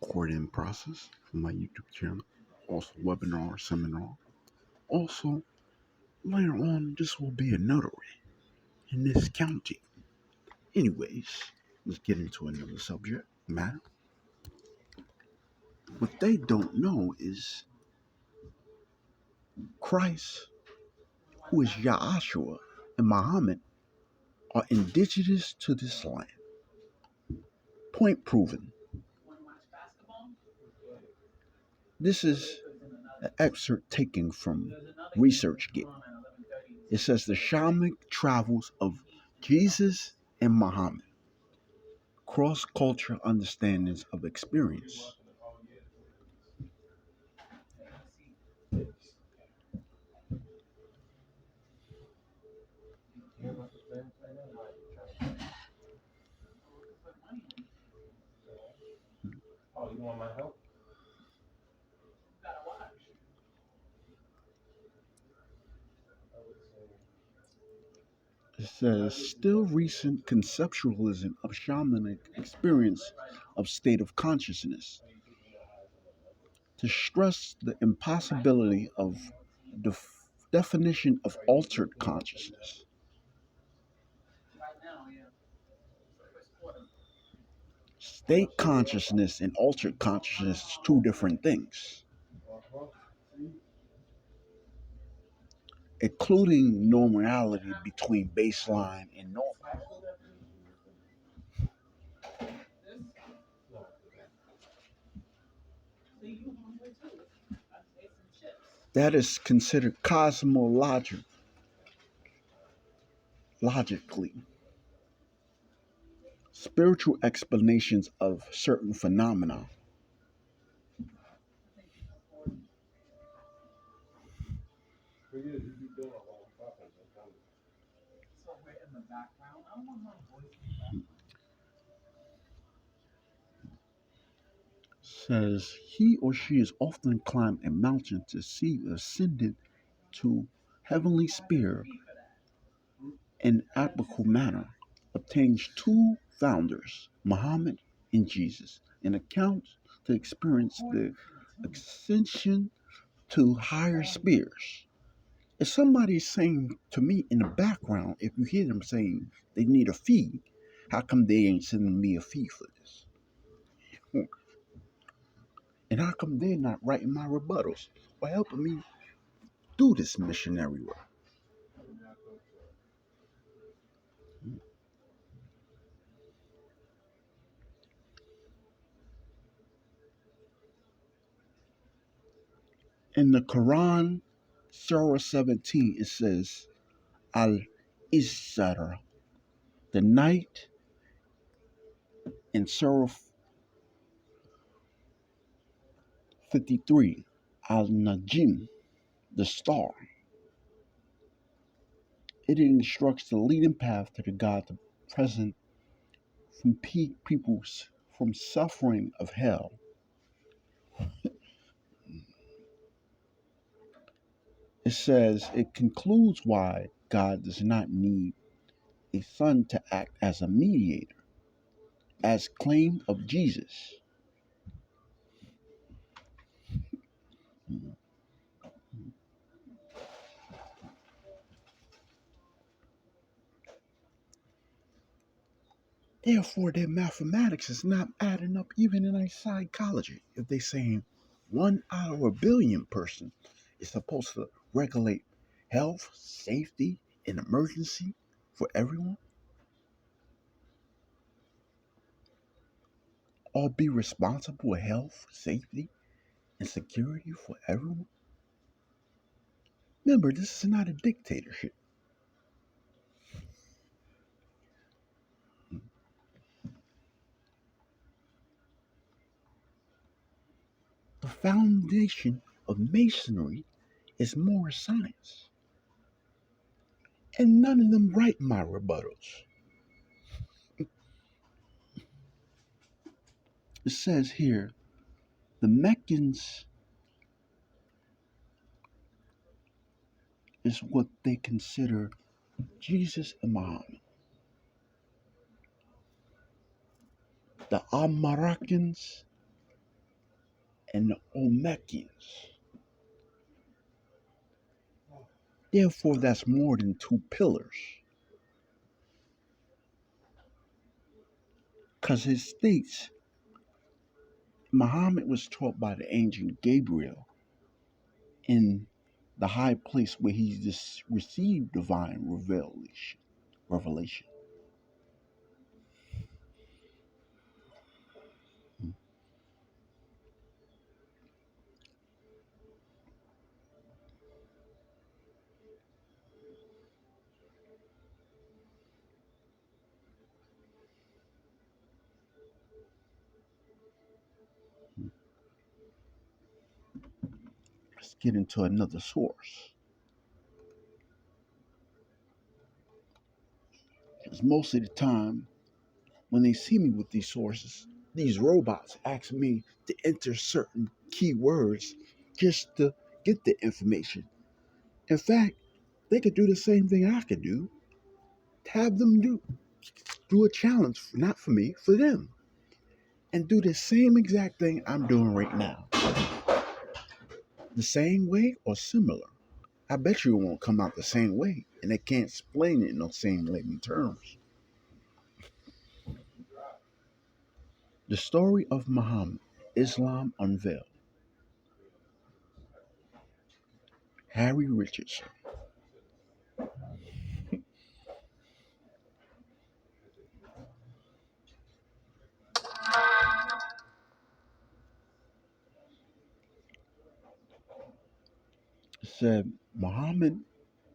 recording process for my YouTube channel, also webinar, seminar. Also, later on, this will be a notary in this county. Anyways, let's get into another subject matter. What they don't know is Christ, who is Yahshua, and Muhammad are indigenous to this land. Point proven. This is an excerpt taken from ResearchGate. It says the shamanic travels of Jesus and Muhammad, cross-cultural understandings of experience. It says still recent conceptualism of shamanic experience of state of consciousness to stress the impossibility of the definition of altered consciousness. State consciousness and altered consciousness is two different things, including normality between baseline and normal. That is considered cosmologically spiritual explanations of certain phenomena. Says he or she is often climbed a mountain to see ascended to heavenly sphere in applicable manner, obtains two founders, Muhammad and Jesus, an account to experience the ascension to higher spheres. If somebody's saying to me in the background, if you hear them saying they need a fee, how come they ain't sending me a fee for this? And how come they're not writing my rebuttals or helping me do this missionary work? In the Quran, Surah 17, it says, Al Isra, the night, in Surah 53, Al Najim, the star. It instructs the leading path to the God, the present from peoples from suffering of hell. It says it concludes why God does not need a son to act as a mediator, as claimed of Jesus. Therefore, their mathematics is not adding up even in a psychology. If they saying 1 out of 1 billion person is supposed to regulate health, safety, and emergency for everyone, or be responsible for health, safety, and security for everyone. Remember, this is not a dictatorship. The foundation of masonry is more science. And none of them write my rebuttals. It says here, the Meccans is what they consider Jesus and Muhammad. The Amarakans and the Olmekians. Therefore, that's more than two pillars, because it states Muhammad was taught by the angel Gabriel in the high place where he just received divine revelation. Revelation. Let's get into another source. Because most of the time, when they see me with these sources, these robots ask me to enter certain keywords just to get the information. In fact, they could do the same thing I could do. Have them do a challenge, not for me, for them, and do the same exact thing I'm doing right now. The same way or similar. I bet you it won't come out the same way, and they can't explain it in the same layman terms. The story of Muhammad, Islam Unveiled, Harry Richardson. Said Muhammad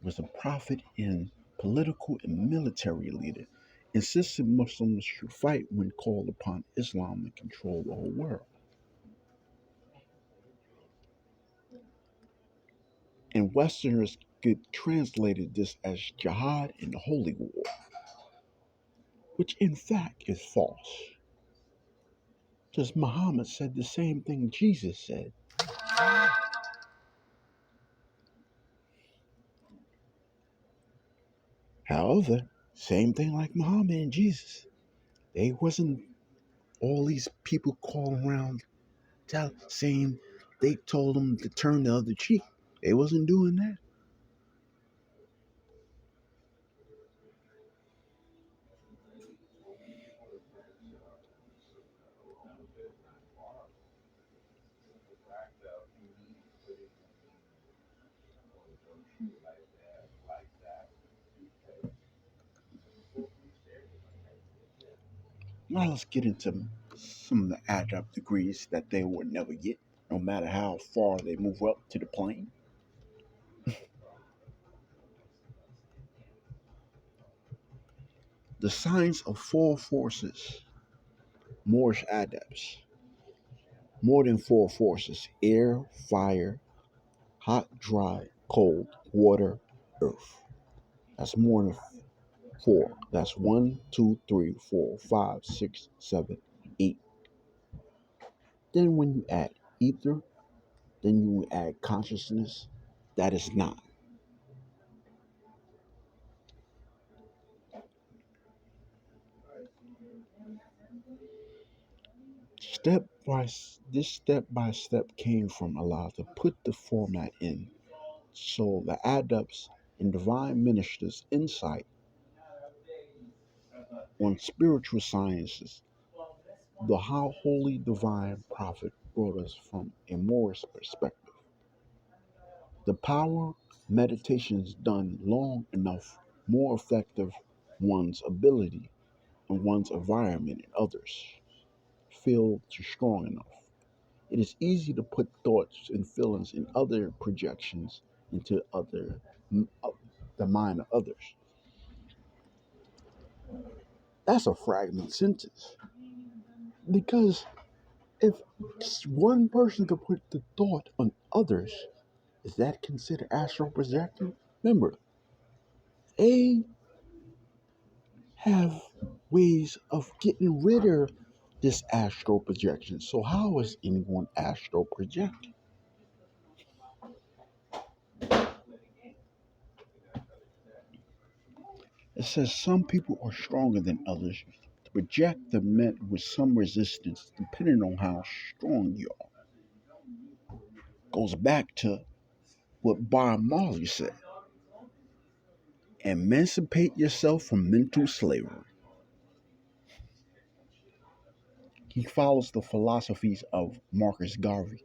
was a prophet and political and military leader, insisted Muslims should fight when called upon Islam to control the whole world. And Westerners could translated this as jihad and holy war, which in fact is false. Because Muhammad said the same thing Jesus said. However, same thing like Muhammad and Jesus. They wasn't all these people calling around saying they told them to turn the other cheek. They wasn't doing that. Now let's get into some of the adjunct degrees that they would never get, no matter how far they move up to the plane. The science of four forces, Moorish adepts. More than four forces: air, fire, hot, dry, cold, water, earth. That's more than four. That's one, two, three, four, five, six, seven, eight. Then when you add ether, then you add consciousness. That is nine. Step by step came from Allah to put the format in, so the adepts and divine ministers' insight on spiritual sciences, the how holy divine prophet brought us from a Moorish perspective. The power meditations done long enough, more effective one's ability and one's environment and others feel too strong enough. It is easy to put thoughts and feelings and other projections into the mind of others. That's a fragment sentence because if one person could put the thought on others, is that considered astral projecting? Remember, they have ways of getting rid of this astral projection. So how is anyone astral projecting? It says some people are stronger than others. To project the met with some resistance depending on how strong you are. goes back to what Bob Marley said: emancipate yourself from mental slavery. He follows the philosophies of Marcus Garvey.